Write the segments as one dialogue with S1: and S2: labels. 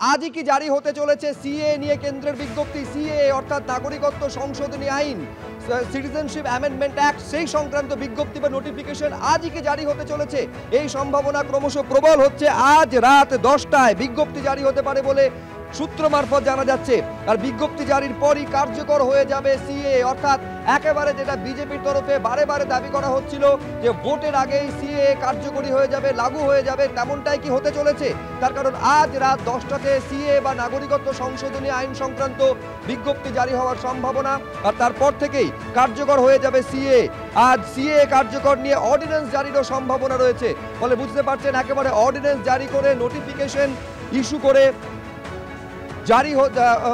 S1: আজই কি জারি হতে চলেছে সিএ নিয়ে কেন্দ্রের বিজ্ঞপ্তি? সিএ অর্থাৎ নাগরিকত্ব সংশোধনী আইন, সিটিজেনশিপ অ্যামেন্ডমেন্ট অ্যাক্ট, সেই সংক্রান্ত বিজ্ঞপ্তি বা নোটিফিকেশন আজই কি জারি হতে চলেছে? এই সম্ভাবনা ক্রমশ প্রবল হচ্ছে। আজ রাত 10টায় বিজ্ঞপ্তি জারি হতে পারে বলে সূত্র মারফত জানা যাচ্ছে। আর বিজ্ঞপ্তি জারির পরই কার্যকর হয়ে যাবে সিএ, অর্থাৎ একেবারে যেটা বিজেপির তরফে বারে বারে দাবি করা হচ্ছিল যে ভোটের আগেই সিএ কার্যকরী হয়ে যাবে, লাগু হয়ে যাবে, তেমনটাই কি হতে চলেছে? তার কারণ আজ রাত 10টাতে সিএ বা নাগরিকত্ব সংশোধনী আইন সংক্রান্ত বিজ্ঞপ্তি জারি হওয়ার সম্ভাবনা, আর তারপর থেকেই কার্যকর হয়ে যাবে সিএ। আজ সিএ কার্যকর নিয়ে অর্ডিন্যান্স জারিরও সম্ভাবনা রয়েছে। ফলে বুঝতে পারছেন একেবারে অর্ডিন্যান্স জারি করে, নোটিফিকেশন ইস্যু করে জারি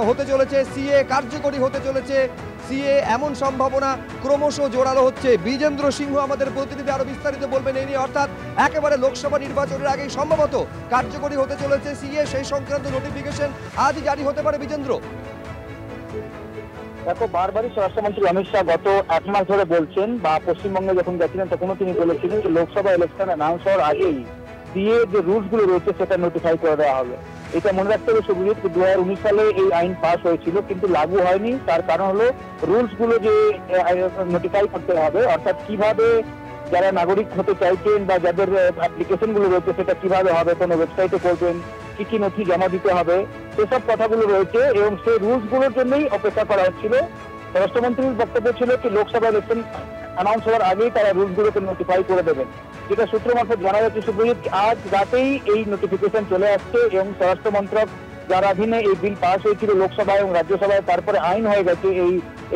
S1: হতে চলেছে সিএ, কার্যকরী হতে চলেছে সিএ, এমন সম্ভাবনা ক্রমশ জোরালো হচ্ছে। বিজেন্দ্র সিংহ আমাদের প্রতিনিধি আরো বিস্তারিত বলবেন এই নিয়ে। অর্থাৎ একেবারে লোকসভা নির্বাচনের আগেই সম্ভবত কার্যকরী হতে চলেছে সিএ, সেই সংক্রান্ত নোটিফিকেশন আজই জারি হতে পারে। বিজেন্দ্র,
S2: দেখো, বারবারই স্বরাষ্ট্রমন্ত্রী অমিত শাহ গত 1 মাস ধরে বলছেন, বা পশ্চিমবঙ্গে যখন গেছিলেন তখনও তিনি বলেছিলেন যে লোকসভা ইলেকশন অ্যানাউন্স হওয়ার আগেই সিএ যে রুলস গুলো রয়েছে সেটা নোটিফাই করে দেওয়া হবে। এটা মনে রাখতে হবে সুব্রজিৎ, 2019 সালে এই আইন পাস হয়েছিল কিন্তু লাগু হয়নি। তার কারণ হলো রুলস গুলো যে নোটিফাই করতে হবে, অর্থাৎ কিভাবে যারা নাগরিক হতে চাইছেন বা যাদের অ্যাপ্লিকেশন গুলো রয়েছে সেটা কিভাবে হবে, কোনো ওয়েবসাইটে করবেন, কি কি নথি জমা দিতে হবে, সেসব কথাগুলো রয়েছে এবং সেই রুলস গুলোর জন্যই অপেক্ষা করা হচ্ছিল। স্বরাষ্ট্রমন্ত্রীর বক্তব্য ছিল কি লোকসভা ইলেকশন অ্যানাউন্স হওয়ার আগেই তারা রুলস গুলোকে নোটিফাই করে দেবেন। যেটা সূত্র মারফত জানা যাচ্ছে সুব্রজিৎ, আজ রাতেই এই নোটিফিকেশন চলে আসছে এবং স্বরাষ্ট্র মন্ত্রক যার অধীনে এই বিল পাস হয়েছিল লোকসভায় এবং রাজ্যসভায়, তারপরে আইন হয়ে গেছে,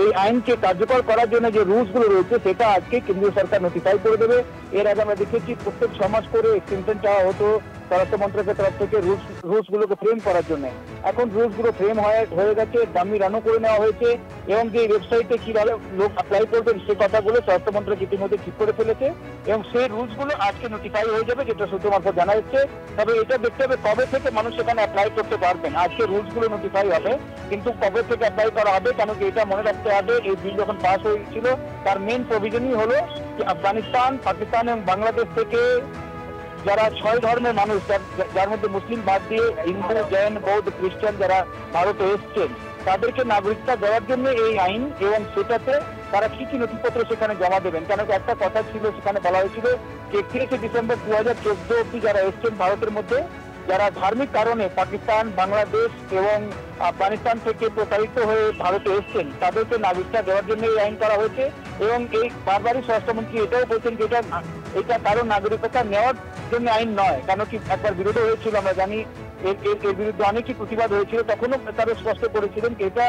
S2: এই আইনকে কার্যকর করার জন্য যে রুলস গুলো রয়েছে সেটা আজকে কেন্দ্রীয় সরকার নোটিফাই করে দেবে। এর আগে আমরা দেখেছি প্রত্যেক 6 মাস করে এক্সটেনশন চাওয়া হতো স্বরাষ্ট্র মন্ত্রকের তরফ থেকে রুলস গুলোকে ফ্রেম করার জন্য। এখন রুলস গুলো ফ্রেম হয়ে গেছে, দামি রানও করে নেওয়া হয়েছে এবং যে ওয়েবসাইটে কিভাবে লোক অ্যাপ্লাই করবেন সে কথাগুলো স্বরাষ্ট্র মন্ত্রক ইতিমধ্যে ঠিক করে ফেলেছে এবং সেই রুলস গুলো আজকে নোটিফাই হয়ে যাবে, যেটা সূত্র মারফত জানা যাচ্ছে। তবে এটা দেখতে হবে কবে থেকে মানুষ সেখানে অ্যাপ্লাই করতে পারবেন। আজকে রুলস গুলো নোটিফাই হবে কিন্তু কবে থেকে অ্যাপ্লাই করা হবে, কেন কি এটা মনে রাখতে হবে এই বিল যখন পাস হয়েছিল তার মেন প্রভিশনই হলো যে আফগানিস্তান, পাকিস্তান এবং বাংলাদেশ থেকে যারা 6 ধর্মের মানুষ, যার মধ্যে মুসলিম বাদ দিয়ে হিন্দু, জৈন, বৌদ্ধ, খ্রিস্টান যারা ভারতে এসছেন তাদেরকে নাগরিকতা দেওয়ার জন্য এই আইন, এবং সেটাতে তারা কি কি নথিপত্র সেখানে জমা দেবেন। কেন একটা কথা ছিল, সেখানে বলা হয়েছিল 31শে ডিসেম্বর 2014 অব্দি যারা এসছেন ভারতের মধ্যে, যারা ধার্মিক কারণে পাকিস্তান, বাংলাদেশ এবং আফগানিস্তান থেকে প্রতারিত হয়ে ভারতে এসছেন তাদেরকে নাগরিকতা দেওয়ার জন্য এই আইন করা হয়েছে। এবং এই বারবারই স্বরাষ্ট্রমন্ত্রী এটাও বলছেন যে এটা কারো নাগরিকতা নেওয়ার জন্য আইন নয়। কেন কি একবার বিরোধ হয়েছিল, আমরা জানি এর বিরুদ্ধে অনেকই প্রতিবাদ হয়েছিল, তখনও তারা স্পষ্ট করেছিলেন যে এটা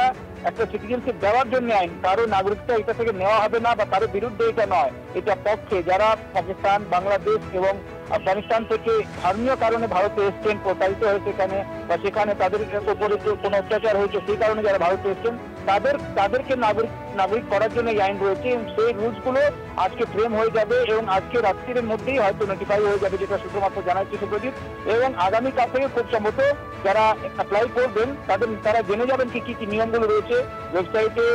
S2: একটা সিটিজেনশিপ দেওয়ার জন্য আইন, কারো নাগরিকতা এটা থেকে নেওয়া হবে না বা কারো বিরুদ্ধে এটা নয়। এটা পক্ষে যারা পাকিস্তান, বাংলাদেশ এবং আফগানিস্তান থেকে ধর্মীয় কারণে ভারতে এসছেন, প্রতারিত হয়েছে এখানে বা সেখানে তাদের উপরে কোনো অত্যাচার হয়েছে সেই কারণে যারা ভারতে এসছেন তাদেরকে নাগরিক করার জন্য এই আইন রয়েছে এবং সেই রুলস গুলো আজকে ফ্রেম হয়ে যাবে এবং আজকে রাত্রির মধ্যেই হয়তো নোটিফাই হয়ে যাবে, যেটা শুধুমাত্র জানাচ্ছি সুপ্রজিৎ। এবং আগামীকাল থেকে খুব সম্ভবত যারা অ্যাপ্লাই করবেন তারা জেনে যাবেন কি কি নিয়মগুলো রয়েছে, ওয়েবসাইটে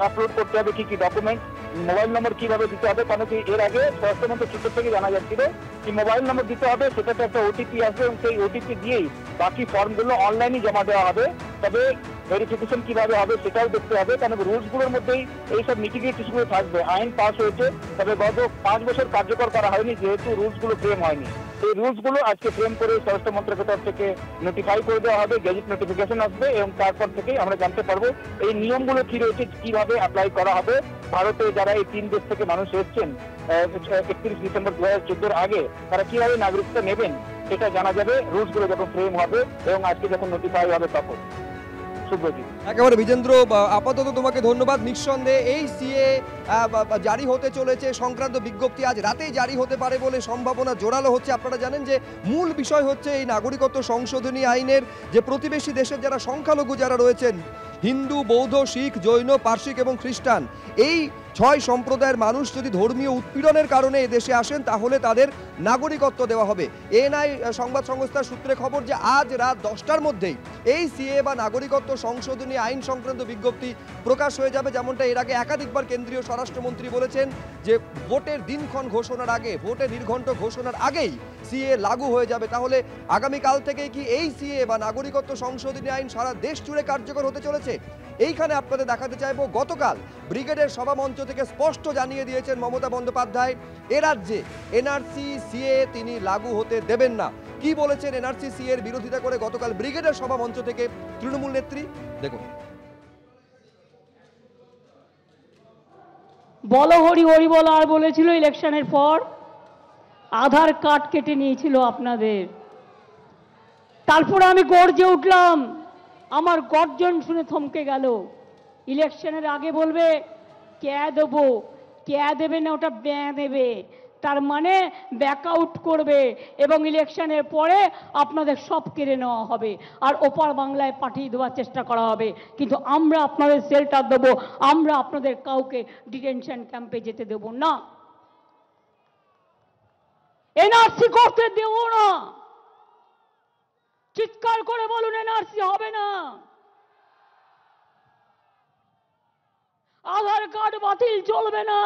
S2: আপলোড করতে হবে কি কি ডকুমেন্ট, মোবাইল নম্বর কিভাবে দিতে হবে। কারণ কি এর আগে স্বরাষ্ট্রমন্ত্রক সূত্র থেকে জানা যাচ্ছিল কি মোবাইল নম্বর দিতে হবে, সেটাতে একটা ওটিপি আসবে এবং সেই ওটিপি দিয়েই বাকি ফর্মগুলো অনলাইনে জমা দেওয়া হবে। তবে ভেরিফিকেশন কিভাবে হবে সেটাও দেখতে হবে, কারণ রুলস গুলোর মধ্যেই এইসব নিটিগ্রিটিস গুলো থাকবে। আইন পাস হয়েছে তবে গত 5 বছর কার্যকর করা হয়নি যেহেতু রুলস গুলো ফ্রেম হয়নি। এই রুলস গুলো আজকে ফ্রেম করে স্বরাষ্ট্র মন্ত্রকের তরফ থেকে নোটিফাই করে দেওয়া হবে, গেজেট নোটিফিকেশন আসবে এবং তারপর থেকেই আমরা জানতে পারবো এই নিয়মগুলো কি রয়েছে, কিভাবে অ্যাপ্লাই করা হবে। ভারতে যারা এই 3 দেশ থেকে মানুষ এসছেন 31 ডিসেম্বর 2014 আগে তারা কিভাবে নাগরিকত্ব নেবেন সেটা জানা যাবে রুলস গুলো যখন ফ্রেম হবে এবং আজকে যখন নোটিফাই হবে তখন।
S1: একেবারে বিজেন্দ্র, আপাতত তোমাকে ধন্যবাদ। নিঃসন্দেহে এই সিএ জারি হতে চলেছে সংক্রান্ত বিজ্ঞপ্তি আজ রাতেই জারি হতে পারে বলে সম্ভাবনা জোরালো হচ্ছে। আপনারা জানেন যে মূল বিষয় হচ্ছে এই নাগরিকত্ব সংশোধনী আইনের যে প্রতিবেশী দেশের যারা সংখ্যালঘু যারা রয়েছেন, হিন্দু, বৌদ্ধ, শিখ, জৈন, পার্সিক এবং খ্রিস্টান, এই 6 সম্প্রদায়ের মানুষ যদি ধর্মীয় উৎপীড়নের কারণে এদেশে আসেন তাহলে তাদের নাগরিকত্ব দেওয়া হবে। এনআই সংবাদ সংস্থার সূত্রে খবর যে আজ রাত 10টার মধ্যেই এই সিএ বা নাগরিকত্ব সংশোধনী আইন সংক্রান্ত বিজ্ঞপ্তি প্রকাশ হয়ে যাবে। যেমনটা এর আগে একাধিকবার কেন্দ্রীয় স্বরাষ্ট্রমন্ত্রী বলেছেন যে ভোটের দিনক্ষণ ঘোষণার আগে, ভোটের নির্ঘণ্ট ঘোষণার আগেই সিএ লাগু হয়ে যাবে। তাহলে আগামীকাল থেকেই কি এই সিএ বা নাগরিকত্ব সংশোধনী আইন সারা দেশ জুড়ে কার্যকর হতে চলেছে? এইখানে আপনাদের দেখাতে চাইবো, গতকাল ব্রিগেডের সভামঞ্চ থেকে স্পষ্ট জানিয়ে দিয়েছেন মমতা বন্দ্যোপাধ্যায় এ রাজ্যে এনআরসি সিএ তিনি লাগু হতে দেবেন না। কি বলেছেন এনআরসি সিএ এর বিরোধিতা করে গতকাল ব্রিগেডের সভামঞ্চ থেকে তৃণমূল নেত্রী, দেখুন।
S3: বলো হরি হরি বলো আর বলেছিল ইলেকশনের পর আধার কার্ড কেটে নিয়েছিল আপনাদের। তারপরে আমি গর্জে উঠলাম, আমার গর্জন শুনে থমকে গেল। ইলেকশনের আগে বলবে ক্যা দেবো, ক্যা দেবে না ওটা ব্যা দেবে, তার মানে ব্যাকআউট করবে এবং ইলেকশনের পরে আপনাদের সব কেড়ে নেওয়া হবে আর ওপার বাংলায় পাঠিয়ে দেওয়ার চেষ্টা করা হবে। কিন্তু আমরা আপনাদের শেল্টার দেবো, আমরা আপনাদের কাউকে ডিটেনশন ক্যাম্পে যেতে দেব না, এনআরসি করতে দেব না। চিৎকার করে বলুন এনআরসি হবে না, আধার কার্ড বাতিল চলবে না।